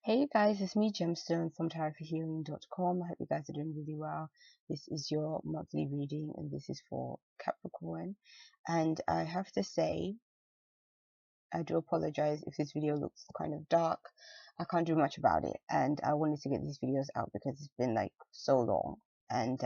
Hey guys, it's me Gemstone from tarotforhealing.com. I hope you guys are doing really well. This is your monthly reading and this is for Capricorn. And I have to say, I do apologize if this video looks kind of dark. I can't do much about it, and I wanted to get these videos out because it's been like so long. And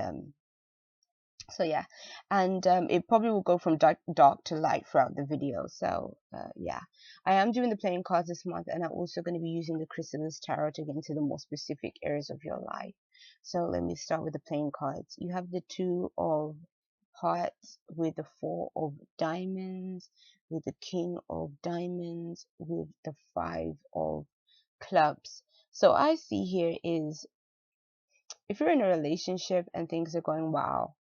so yeah, and it probably will go from dark to light throughout the video. So yeah, I am doing the playing cards this month, and I'm also going to be using the Chrysalis Tarot to get into the more specific areas of your life. So let me start with the playing cards. You have the Two of Hearts with the Four of Diamonds, with the King of Diamonds, with the Five of Clubs. So I see here is, if you're in a relationship and things are going well,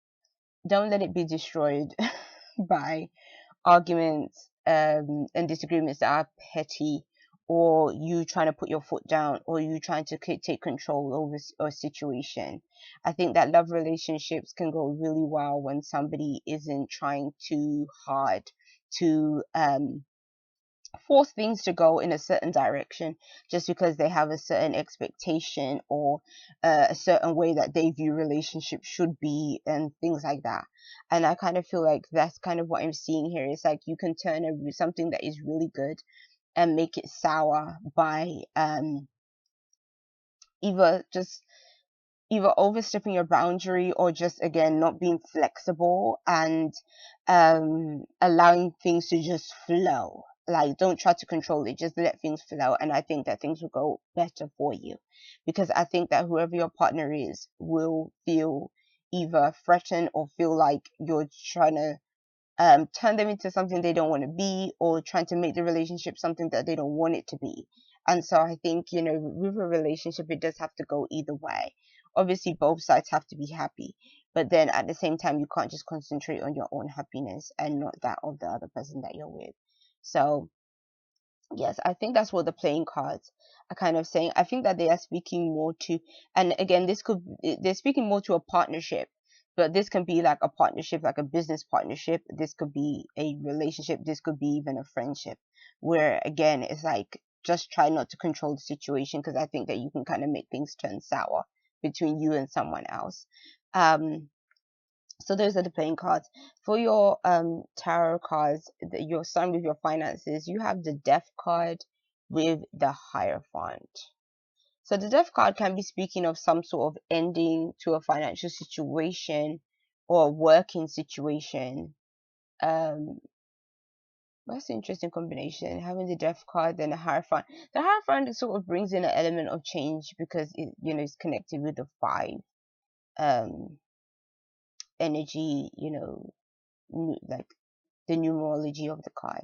don't let it be destroyed by arguments and disagreements that are petty, or you trying to put your foot down, or you trying to take control over a situation. I think that love relationships can go really well when somebody isn't trying too hard to force things to go in a certain direction just because they have a certain expectation or a certain way that they view relationships should be and things like that. And I kind of feel like that's kind of what I'm seeing here. It's like you can turn something that is really good and make it sour by either just either overstepping your boundary, or just again not being flexible and allowing things to just flow. Like, don't try to control it, just let things flow, and I think that things will go better for you, because I think that whoever your partner is will feel either threatened or feel like you're trying to turn them into something they don't want to be, or trying to make the relationship something that they don't want it to be. And so I think, with a relationship, it does have to go either way. Obviously, both sides have to be happy, but then at the same time, you can't just concentrate on your own happiness and not that of the other person that you're with. So yes, I think that's what the playing cards are kind of saying. I think that they are speaking more to, and again, they're speaking more to a partnership, but this can be like a partnership, like a business partnership. This could be a relationship. This could be even a friendship, where again, it's like, just try not to control the situation, because I think that you can kind of make things turn sour between you and someone else. So those are the playing cards. For your tarot cards, your sign with your finances, you have the Death card with the Hierophant. So the Death card can be speaking of some sort of ending to a financial situation or a working situation. That's an interesting combination, having the Death card and the Hierophant. The Hierophant sort of brings in an element of change because it, is connected with the five energy, like the numerology of the card.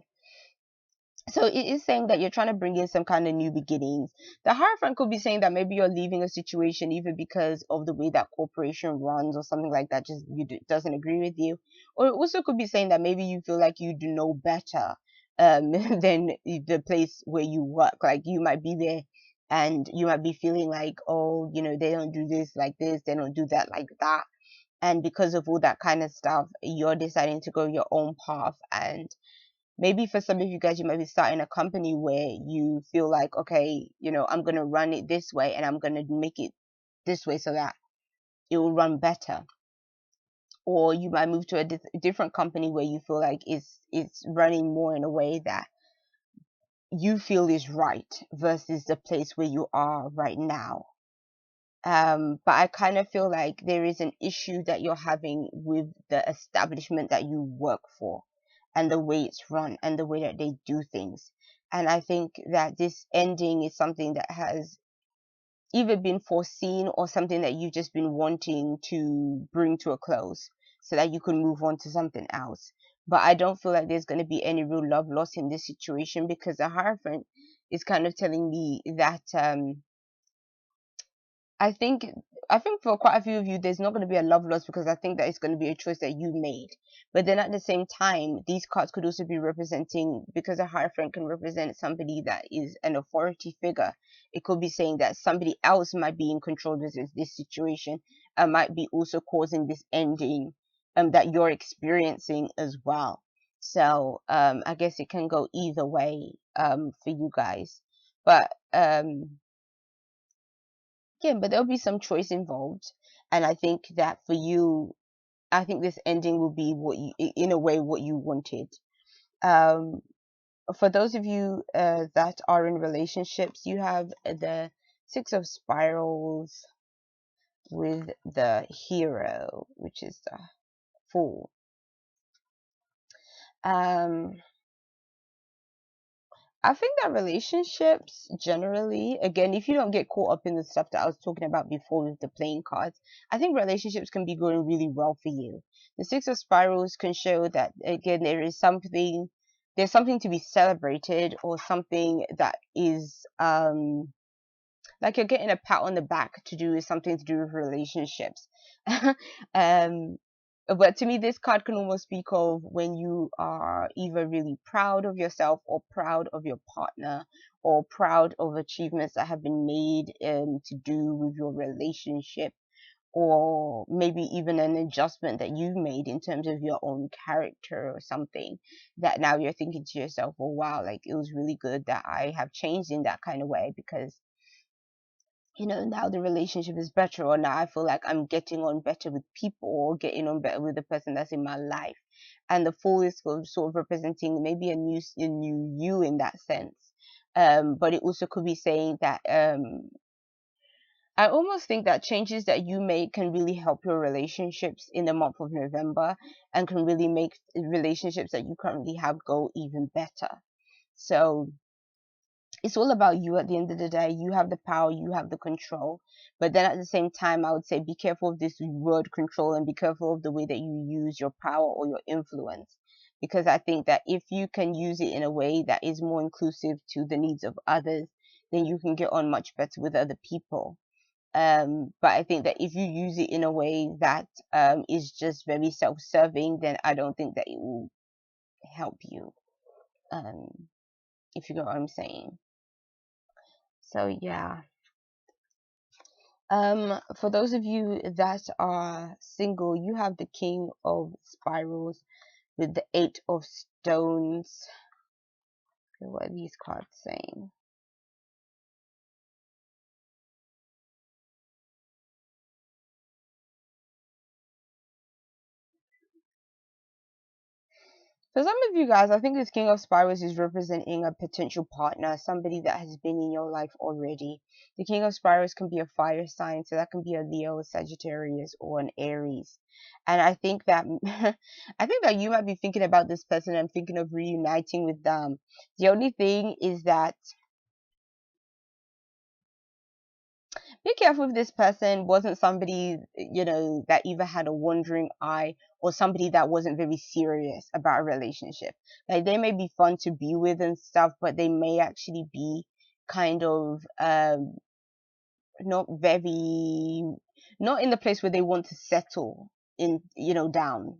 So it is saying that you're trying to bring in some kind of new beginnings. The Hierophant could be saying that maybe you're leaving a situation either because of the way that corporation runs or something like that, just doesn't agree with you. Or it also could be saying that maybe you feel like you do know better than the place where you work. Like, you might be there and you might be feeling like, oh, they don't do this like this, they don't do that like that. And because of all that kind of stuff, you're deciding to go your own path. And maybe for some of you guys, you might be starting a company where you feel like, okay, I'm going to run it this way and I'm going to make it this way so that it will run better. Or you might move to a different company where you feel like it's running more in a way that you feel is right versus the place where you are right now. But I kind of feel like there is an issue that you're having with the establishment that you work for, and the way it's run and the way that they do things. And I think that this ending is something that has either been foreseen or something that you've just been wanting to bring to a close so that you can move on to something else. But I don't feel like there's going to be any real love lost in this situation, because the Hierophant is kind of telling me that I think for quite a few of you, there's not going to be a love loss, because I think that it's going to be a choice that you made. But then at the same time, these cards could also be representing, because a Hierophant can represent somebody that is an authority figure. It could be saying that somebody else might be in control of this situation, and might be also causing this ending that you're experiencing as well. So I guess it can go either way for you guys. But again, but there'll be some choice involved. And I think that for you, I think this ending will be what you, in a way, what you wanted. Um, for those of you that are in relationships, you have the Six of Spirals with the Hero, which is the Fool. Um, I think that relationships generally, again, if you don't get caught up in the stuff that I was talking about before with the playing cards, I think relationships can be going really well for you. The Six of Spirals can show that, again, there's something to be celebrated, or something that is like you're getting a pat on the back to do with something to do with relationships. um but to me, this card can almost speak of when you are either really proud of yourself, or proud of your partner, or proud of achievements that have been made to do with your relationship, or maybe even an adjustment that you made in terms of your own character or something, that now you're thinking to yourself, oh wow, like it was really good that I have changed in that kind of way, because now the relationship is better, or now I feel like I'm getting on better with people, or getting on better with the person that's in my life. And the Fool is sort of representing maybe a new you in that sense. But it also could be saying that I almost think that changes that you make can really help your relationships in the month of November, and can really make relationships that you currently have go even better. So it's all about you at the end of the day. You have the power, you have the control. But then at the same time, I would say be careful of this word control, and be careful of the way that you use your power or your influence. Because I think that if you can use it in a way that is more inclusive to the needs of others, then you can get on much better with other people. But I think that if you use it in a way that is just very self-serving, then I don't think that it will help you. If you get what I'm saying. So yeah. For those of you that are single, you have the King of Spirals with the Eight of Stones. Okay, what are these cards saying? For some of you guys, I think this King of Spirals is representing a potential partner, somebody that has been in your life already. The King of Spirals can be a fire sign, so that can be a Leo, a Sagittarius, or an Aries. And I think that I think that you might be thinking about this person and thinking of reuniting with them. The only thing is that be careful if this person wasn't somebody, that either had a wandering eye, or somebody that wasn't very serious about a relationship. Like, they may be fun to be with and stuff, but they may actually be kind of not very, not in the place where they want to settle in, down.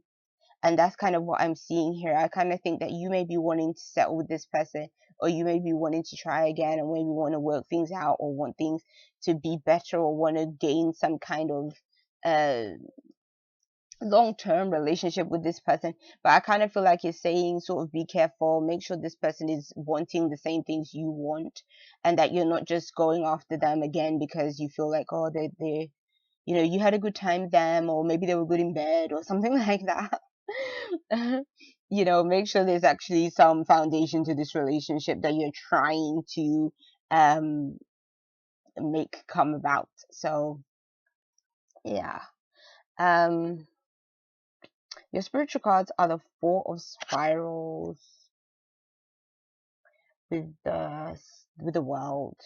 And that's kind of what I'm seeing here. I kind of think that you may be wanting to settle with this person, or you may be wanting to try again, and maybe want to work things out, or want things to be better, or want to gain some kind of long-term relationship with this person. But I kind of feel like it's saying, sort of, be careful, make sure this person is wanting the same things you want, and that you're not just going after them again because you feel like, oh, they you had a good time with them, or maybe they were good in bed or something like that. Make sure there's actually some foundation to this relationship that you're trying to make come about. So yeah. Your spiritual cards are the Four of Spirals with the World.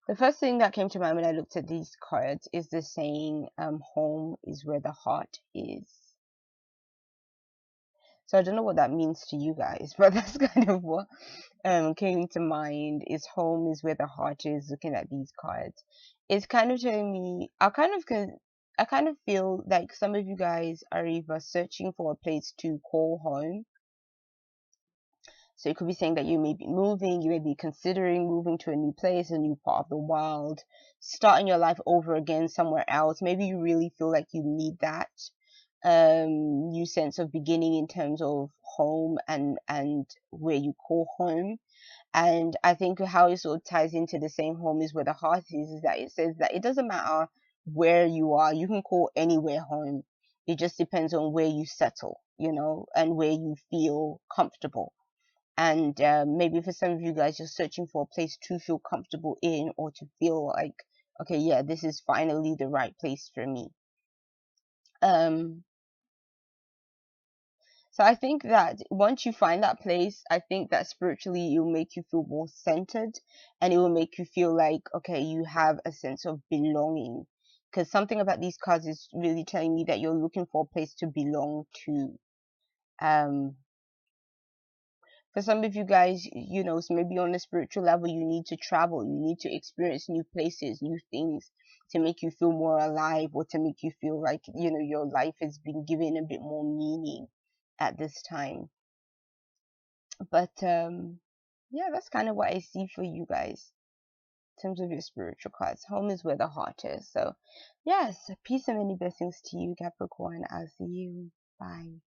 The first thing that came to mind when I looked at these cards is the saying, home is where the heart is. So I don't know what that means to you guys, but that's kind of what came to mind. Is home is where the heart is. Looking at these cards, it's kind of telling me, I kind of feel like some of you guys are either searching for a place to call home. So it could be saying that you may be moving, you may be considering moving to a new place, a new part of the world, starting your life over again somewhere else. Maybe you really feel like you need that. new sense of beginning in terms of home and where you call home. And I think how it sort of ties into the same home is where the heart is that it says that it doesn't matter where you are, you can call anywhere home. It just depends on where you settle, and where you feel comfortable. And maybe for some of you guys, you're searching for a place to feel comfortable in, or to feel like, okay, yeah, this is finally the right place for me. Um, So I think that once you find that place, I think that spiritually it will make you feel more centered, and it will make you feel like, okay, you have a sense of belonging. Because something about these cards is really telling me that you're looking for a place to belong to. Um, for some of you guys, so maybe on a spiritual level, you need to travel, you need to experience new places, new things to make you feel more alive, or to make you feel like, your life has been given a bit more meaning at this time. But yeah, that's kind of what I see for you guys in terms of your spiritual cards. Home is where the heart is. So yes, peace and many blessings to you, Capricorn. I'll see you. Bye.